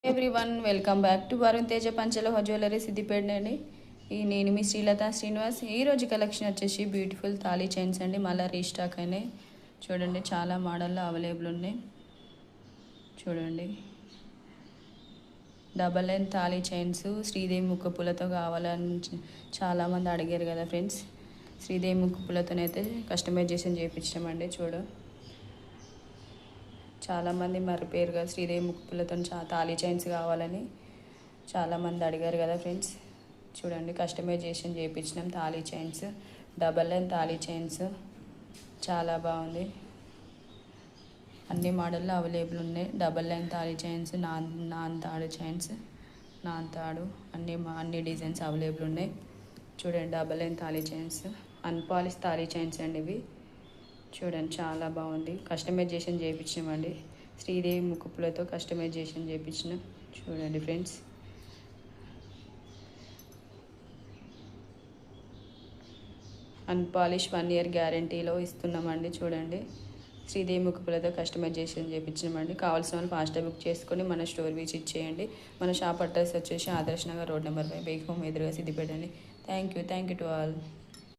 Everyone welcome back to Varun Teja Panchaloha jewellery Siddipet అండి. నేను మీ శ్రీలత శ్రీనివాస్. ఈరోజు కలెక్షన్ వచ్చేసి బ్యూటిఫుల్ తాళీ చైన్స్ అండి. మళ్ళీ రీస్టాక్ అయినాయి. చూడండి, చాలా మోడల్లో అవైలబుల్ ఉన్నాయి. చూడండి, డబల్ లైన్ తాళీ చైన్స్ శ్రీదేవి ముక్కు పూలతో కావాలని చాలామంది అడిగారు కదా ఫ్రెండ్స్. శ్రీదేవి ముక్కు పూలతోనైతే కస్టమైజేషన్ చేయించామండి. చాలామంది మర్రిపోయారు కదా, శ్రీదేవి ముక్కుపులతో తాళీ చైన్స్ కావాలని చాలామంది అడిగారు కదా ఫ్రెండ్స్. చూడండి, కస్టమైజేషన్ చేయించినాం తాళీ చైన్స్, డబల్ లైన్ తాళీ చైన్స్. చాలా బాగుంది. అన్ని మోడల్లో అవైలబుల్ ఉన్నాయి. డబల్ లైన్ తాళీ చైన్స్, నాన్ తాడు చైన్స్, నాన్ తాడు అన్ని డిజైన్స్ అవైలబుల్ ఉన్నాయి. చూడండి, డబల్ లైన్ తాళీ చైన్స్, అన్పాలిష్ తాళీ చైన్స్ అండి ఇవి. చూడండి, చాలా బాగుంది. కస్టమైజేషన్ చేయించినామండి. శ్రీదేవి ముక్కుపులతో కస్టమైజేషన్ చేయించినాం. చూడండి ఫ్రెండ్స్, అన్పాలిష్ 1 year గ్యారంటీలో ఇస్తున్నామండి. చూడండి, శ్రీదేవి ముక్కుపులతో కస్టమైజేషన్ చేయించినామండి. కావాల్సిన వాళ్ళు ఫాస్ట్గా బుక్ చేసుకొని మన స్టోర్ విజిట్ చేయండి. మన షాప్ అడ్రస్ వచ్చేసి Adarsh Nagar road number 5 bake home ఎదురుగా సిద్దిపేట అండి. Thank you to all.